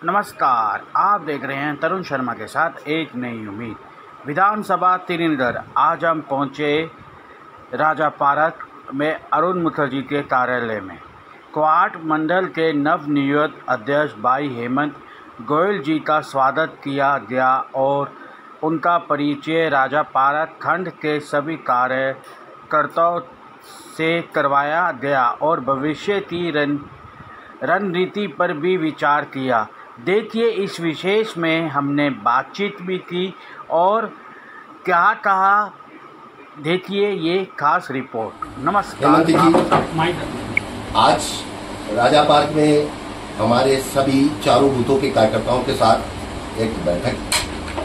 नमस्कार, आप देख रहे हैं तरुण शर्मा के साथ एक नई उम्मीद। विधानसभा त्रिनगर आज हम पहुंचे राजा पार्क में अरुण मुखर्जी के कार्यालय में। क्वाड मंडल के नवनियुक्त अध्यक्ष भाई हेमंत गोयल जी का स्वागत किया गया और उनका परिचय राजा पार्क खंड के सभी कार्यकर्ताओं से करवाया गया और भविष्य की रणनीति पर भी विचार किया। देखिए, इस विशेष में हमने बातचीत भी की और क्या कहा, देखिए ये खास रिपोर्ट। नमस्कार जी, आज राजा पार्क में हमारे सभी चारों बूथों के कार्यकर्ताओं के साथ एक बैठक,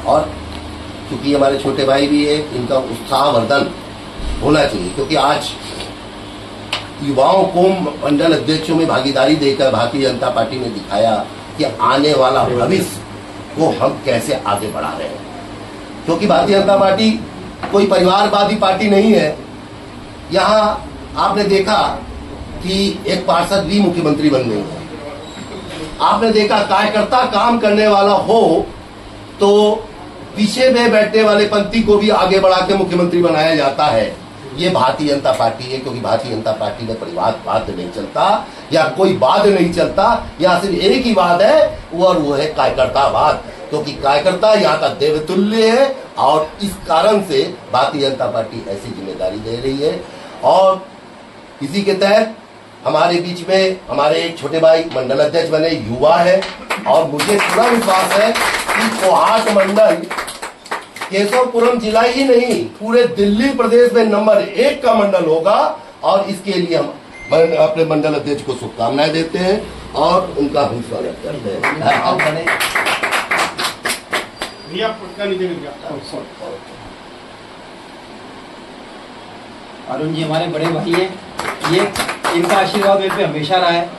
और क्योंकि हमारे छोटे भाई भी है, इनका उत्साहवर्धन होना चाहिए, क्योंकि आज युवाओं को मंडल अध्यक्षों में भागीदारी देकर भारतीय जनता पार्टी ने दिखाया कि आने वाला भविष्य को हम कैसे आगे बढ़ा रहे हैं। क्योंकि भारतीय जनता पार्टी कोई परिवारवादी पार्टी नहीं है। यहाँ आपने देखा कि एक पार्षद भी मुख्यमंत्री बन गई है। आपने देखा कार्यकर्ता काम करने वाला हो तो पीछे में बैठने वाले पंक्ति को भी आगे बढ़ा के मुख्यमंत्री बनाया जाता है। ये भारतीय जनता पार्टी है, क्योंकि भारतीय जनता पार्टी में परिवारवाद नहीं चलता या कोई वाद नहीं चलता। यहाँ सिर्फ एक ही वाद है, और वो है कार्यकर्तावाद, क्योंकि कार्यकर्ता यहाँ का देवतुल्य है। और इस कारण से भारतीय जनता पार्टी ऐसी जिम्मेदारी दे रही है। और इसी के तहत हमारे बीच में हमारे छोटे भाई मंडल अध्यक्ष बने, युवा है, और मुझे पूरा विश्वास है कि कोहाट मंडल केशवपुरम जिला ही नहीं, पूरे दिल्ली प्रदेश में नंबर 1 का मंडल होगा। और इसके लिए हम अपने मंडल अध्यक्ष को शुभकामनाएं देते हैं और उनका हम स्वागत करते हैं। अरुण जी हमारे बड़े भाई हैं, ये इनका आशीर्वाद मेरे पे हमेशा रहा है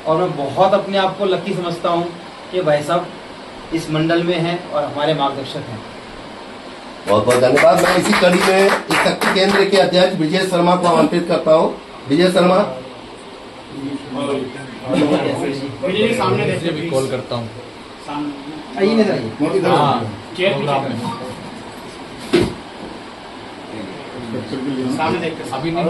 और मैं बहुत अपने आप को लकी समझता हूँ कि भाई साहब इस मंडल में हैं और हमारे मार्गदर्शक हैं। बहुत बहुत धन्यवाद। मैं इसी कड़ी में इस शक्ति केंद्र के अध्यक्ष विजय शर्मा को आमंत्रित करता हूँ। विजय शर्मा, सामने भी कॉल करता हूँ। अभी नहीं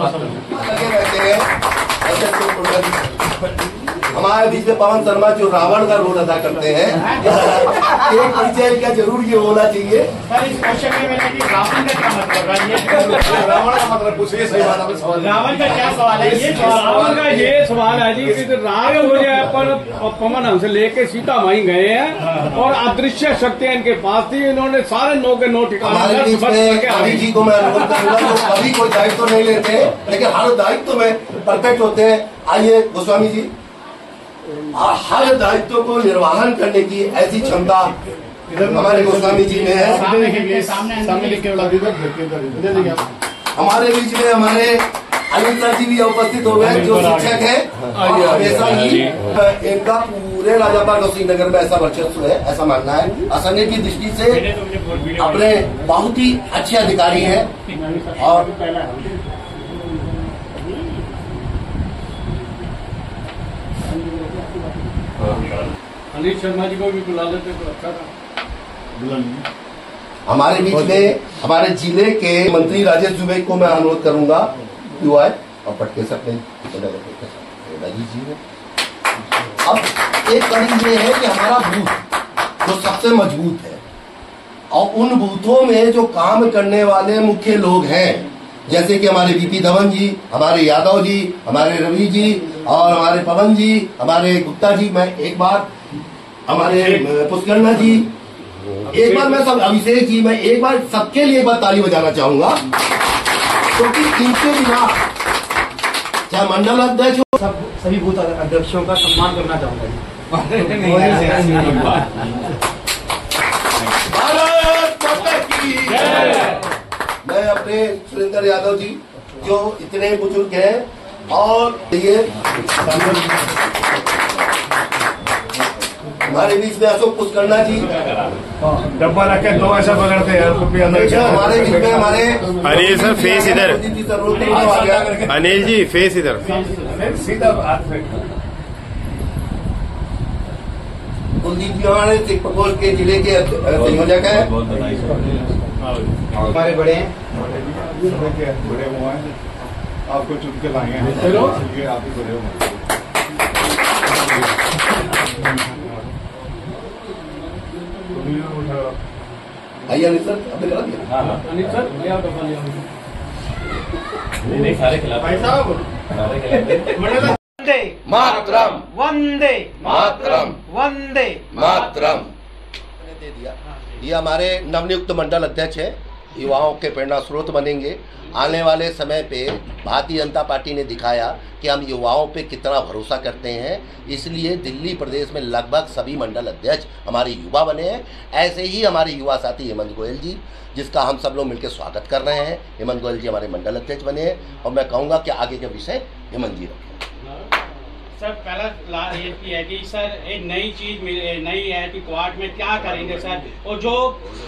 हमारे बीच में पवन शर्मा जो रावण का रोल अदा करते हैं, एक परिचय का जरूर ये होना चाहिए। रावण का क्या मतलब है? रावण का मतलब पूछिए, सही बात है। रावण का क्या सवाल है? ये रावण का ये सवाल है जी कि राग हो जाए पर पवन हमसे लेके सीता वहीं गए हैं और अदृश्य शक्तियां इनके पास थी। इन्होंने सारे नो के नो ठिकाने कवि जी को मैं अनुरोध करूंगा, जो कभी कोई दायित्व नहीं लेते लेकिन हर दायित्व में परफेक्ट होते हैं। आइए गोस्वामी जी, हर दायित्व को निर्वहन करने की ऐसी क्षमता हमारे गोस्वामी जी में है। हमारे बीच में हमारे अनिल सर जी भी उपस्थित हो गए, जो शिक्षक है, और हमेशा ही इनका पूरे राजापाल और श्रीनगर में ऐसा वर्चस्व है, ऐसा मानना है। असंगठन की दृष्टि से अपने बहुत ही अच्छे अधिकारी हैं। और अनिल शर्मा जी को भी बुला लेते तो अच्छा था। हमारे बीच में हमारे जिले के मंत्री राजेश दुबे को मैं अनुरोध करूंगा कि वो आए और पटके सकते राजीव जी ने। अब एक कड़ी ये है कि हमारा बूथ जो सबसे मजबूत है, और उन बूथों में जो काम करने वाले मुख्य लोग हैं, जैसे कि हमारे बीपी धवन जी, हमारे यादव जी, हमारे रवि जी, और हमारे पवन जी, हमारे गुप्ता जी, मैं एक बार हमारे पुष्करना जी, एक बार मैं सब अभिषेक जी, मैं एक बार सबके लिए एक बार ताली बजाना चाहूंगा, क्योंकि इनके बिना चाहे मंडल अध्यक्ष हो, सभी बूथ अध्यक्षों का सम्मान करना चाहूंगा जी। भारत माता की जय। मैं अपने सुरेंद्र यादव जी जो इतने बुजुर्ग हैं, और ये हमारे बीच में अशोक पुष्करना जी, डब्बा रख के दो ऐसा पकड़ते हैं। हमारे बीच में हमारे अनिल सर फेस इधर, अनिल जी फेस इधर, सीधा हाथ में। कुलदीप जी हमारे सिख प्रकोष्ठ के जिले के संयोजक है। हमारे बड़े हैं, बड़े हुआ है, आपको चुन के लाए हैं, इसलिए आप ही बड़े हो। आइए अनिल सर, आपने करा दिया? अनिल सर ले आओ डब्बा ले आओ। नहीं सारे खिलाफ भाई साहब वंदे मातरम वंदे मातरम वंदे मातरम दे दिया। ये हमारे नवनियुक्त मंडल अध्यक्ष है, युवाओं के प्रेरणा स्रोत बनेंगे। आने वाले समय पे भारतीय जनता पार्टी ने दिखाया कि हम युवाओं पे कितना भरोसा करते हैं, इसलिए दिल्ली प्रदेश में लगभग सभी मंडल अध्यक्ष हमारे युवा बने हैं। ऐसे ही हमारे युवा साथी हेमंत गोयल जी, जिसका हम सब लोग मिलकर स्वागत कर रहे हैं, हेमंत गोयल जी हमारे मंडल अध्यक्ष बने हैं। और मैं कहूँगा कि आगे के विषय हेमंत जी रखें। सर पहला ये है कि सर एक नई चीज नई है कि क्वाड में क्या करेंगे सर, और जो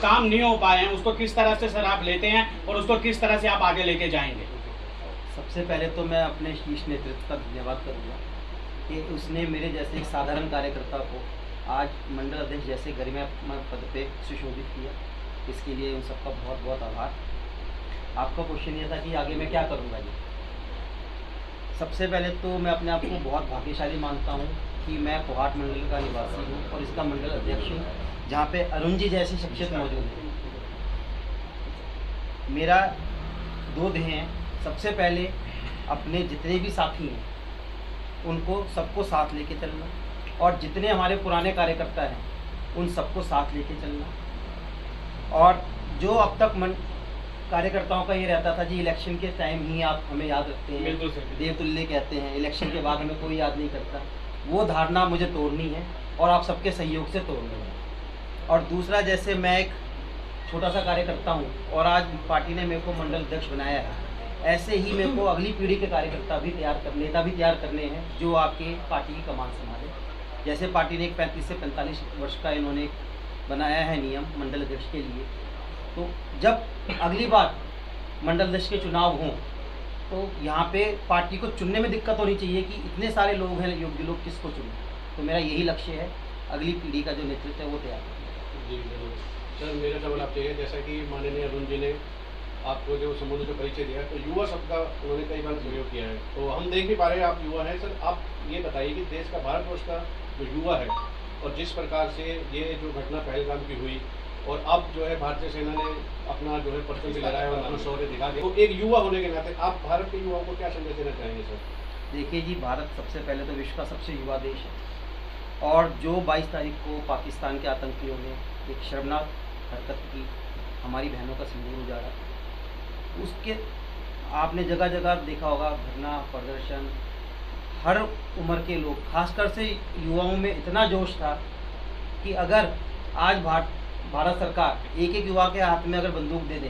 काम नहीं हो पाए हैं उसको किस तरह से सर आप लेते हैं और उसको किस तरह से आप आगे लेके जाएंगे? सबसे पहले तो मैं अपने शीर्ष नेतृत्व का धन्यवाद करूँगा कि उसने मेरे जैसे एक साधारण कार्यकर्ता को आज मंडल अध्यक्ष जैसे गरिमामय पद पे सुशोभित किया। इसके लिए उन सबका बहुत बहुत आभार। आपका क्वेश्चन ये था कि आगे मैं क्या करूँगा। जी सबसे पहले तो मैं अपने आप को बहुत भाग्यशाली मानता हूँ कि मैं पोहाट मंडल का निवासी हूँ और इसका मंडल अध्यक्ष हूँ, जहाँ पे अरुण जी जैसी शख्सियत मौजूद है। मेरा दो ध्येय हैं। सबसे पहले अपने जितने भी साथी हैं उनको सबको साथ लेके चलना, और जितने हमारे पुराने कार्यकर्ता हैं उन सबको साथ लेके चलना। और जो अब तक कार्यकर्ताओं का ये रहता था जी इलेक्शन के टाइम ही आप हमें याद रखते हैं, देवतुल्य कहते हैं, इलेक्शन के बाद हमें कोई याद नहीं करता, वो धारणा मुझे तोड़नी है और आप सबके सहयोग से तोड़नी है। और दूसरा, जैसे मैं एक छोटा सा कार्यकर्ता हूँ और आज पार्टी ने मेरे को मंडल अध्यक्ष बनाया है, ऐसे ही मेरे को अगली पीढ़ी के कार्यकर्ता भी नेता भी तैयार करने हैं जो आपके पार्टी की कमान संभाले। जैसे पार्टी ने एक 35 से 45 वर्ष का इन्होंने बनाया है नियम मंडल अध्यक्ष के लिए, तो जब अगली बार मंडल अध्यक्ष के चुनाव हों तो यहाँ पे पार्टी को चुनने में दिक्कत होनी चाहिए कि इतने सारे लोग हैं, योग्य लोग, किसको चुनें। तो मेरा यही लक्ष्य है, अगली पीढ़ी का जो नेतृत्व है वो तैयार करना। जी जरूर सर, मेरा सवाल आपसे है, जैसा कि माननीय अरुण जी ने आपको जो समुद्र का परिचय दिया, तो युवा शब्द का उन्होंने कई बार प्रयोग किया है, तो हम देख भी पा रहे हैं आप युवा हैं। सर आप ये बताइए कि देश का, भारतवर्ष का जो युवा है और जिस प्रकार से ये जो घटना पहलगाम की हुई और अब जो है भारतीय सेना ने अपना जो है पर्चम भी लगाया और अपना शौर्य दिखा दिया, तो एक युवा होने के नाते आप भारत के युवाओं को क्या संदेश देना चाहेंगे सर? देखिए जी, भारत सबसे पहले तो विश्व का सबसे युवा देश है, और जो 22 तारीख को पाकिस्तान के आतंकियों ने एक शर्मनाक हरकत की, हमारी बहनों का सिंदूर उजाड़ा, उसके आपने जगह जगह देखा होगा धरना प्रदर्शन, हर उम्र के लोग, खासकर से युवाओं में इतना जोश था कि अगर आज भारत सरकार एक एक युवा के हाथ में अगर बंदूक दे दे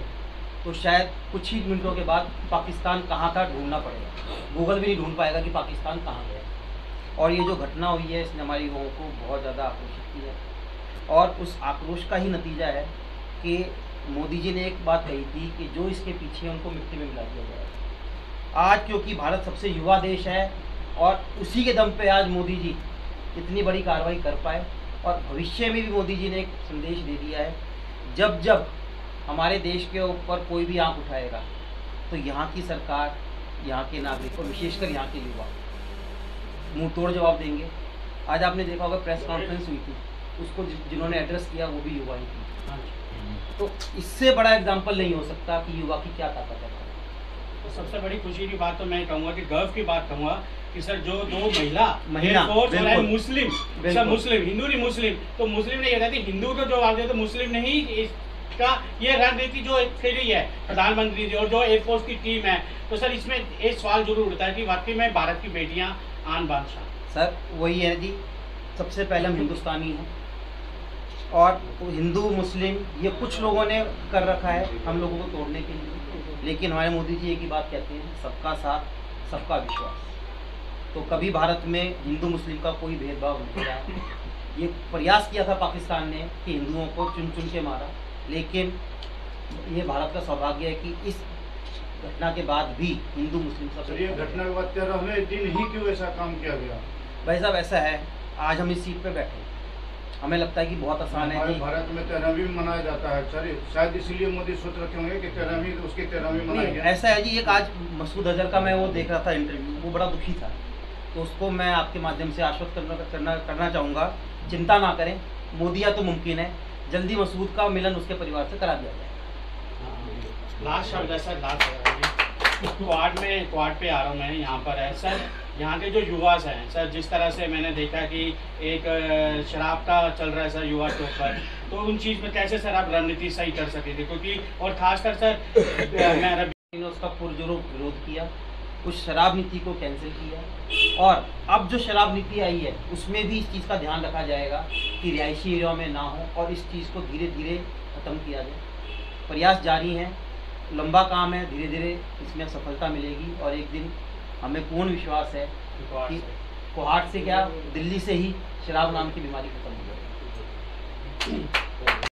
तो शायद कुछ ही मिनटों के बाद पाकिस्तान कहाँ था ढूंढना पड़ेगा, गूगल भी नहीं ढूंढ पाएगा कि पाकिस्तान कहाँ गया। और ये जो घटना हुई है इसने हमारे युवाओं को बहुत ज़्यादा आक्रोशित किया, और उस आक्रोश का ही नतीजा है कि मोदी जी ने एक बात कही थी कि जो इसके पीछे उनको मिट्टी में मिला दिया जाएगा। आज क्योंकि भारत सबसे युवा देश है और उसी के दम पे आज मोदी जी इतनी बड़ी कार्रवाई कर पाए, और भविष्य में भी मोदी जी ने एक संदेश दे दिया है, जब जब हमारे देश के ऊपर कोई भी आंख उठाएगा तो यहाँ की सरकार, यहाँ के नागरिक और विशेषकर यहाँ के युवा मुंह तोड़ जवाब देंगे। आज आपने देखा होगा प्रेस कॉन्फ्रेंस हुई थी, उसको जिन्होंने एड्रेस किया वो भी युवा ही थी। तो इससे बड़ा एग्जाम्पल नहीं हो सकता कि युवा की क्या ताकत है। तो सबसे बड़ी खुशी की बात तो मैं कहूँगा कि गर्व की बात कहूँगा कि सर जो दो महिला मुस्लिम, सर मुस्लिम, हिंदू नहीं मुस्लिम, तो मुस्लिम ने ये कहती हिंदू तो जो आगे तो मुस्लिम नहीं, इसका ये रणनीति जो खेली है प्रधानमंत्री जी और जो एयरफोर्स की टीम है, तो सर इसमें एक सवाल जरूर उठता है कि वाकई में भारत की बेटियां आन बान शान। सर वही है जी, सबसे पहले हम हिंदुस्तानी हैं, और हिंदू मुस्लिम ये कुछ लोगों ने कर रखा है हम लोगों को तोड़ने के लिए, लेकिन हमारे मोदी जी एक ही बात कहते हैं, सबका साथ सबका विश्वास। तो कभी भारत में हिंदू मुस्लिम का कोई भेदभाव नहीं रहा। ये प्रयास किया था पाकिस्तान ने कि हिंदुओं को चुन चुन के मारा, लेकिन ये भारत का सौभाग्य है कि इस घटना के बाद भी हिंदू मुस्लिम सब, ये घटना के बाद 13वें दिन ही क्यों ऐसा काम किया गया? भाई साहब ऐसा है, आज हम इस सीट पे बैठे, हमें लगता है कि बहुत आसान है हमारे कि भारत में 13वीं मनाया जाता है सर, शायद इसीलिए मोदी सोच रखे होंगे कि 13वीं उसकी 13वीं मनाएंगे। ऐसा है जी, एक आज मसूद अजहर का मैं वो देख रहा था इंटरव्यू, वो बड़ा दुखी था, तो उसको मैं आपके माध्यम से आश्वस्त करना चाहूँगा, चिंता ना करें, मोदी या तो मुमकिन है, जल्दी मसूद का मिलन उसके परिवार से करा दिया जाए। लास्ट शब्द है सर, लास्ट क्वाड पे आ रहा हूँ मैं, यहाँ पर है सर, यहाँ के जो युवा हैं सर, जिस तरह से मैंने देखा कि एक शराब का चल रहा है सर युवा के ऊपर, तो उन चीज़ में कैसे सर आप रणनीति सही कर सकेंगे, क्योंकि और खासकर सर मैंने उसका पुरजोर विरोध किया, उस शराब नीति को कैंसिल किया, और अब जो शराब नीति आई है उसमें भी इस चीज़ का ध्यान रखा जाएगा कि रिहायशी एरिया में ना हो और इस चीज़ को धीरे धीरे ख़त्म किया जाए। प्रयास जारी हैं, लंबा काम है, धीरे धीरे इसमें सफलता मिलेगी और एक दिन हमें पूर्ण विश्वास है कि कोहाट से क्या, दिल्ली से ही शराब नाम की बीमारी खत्म हो जाएगी।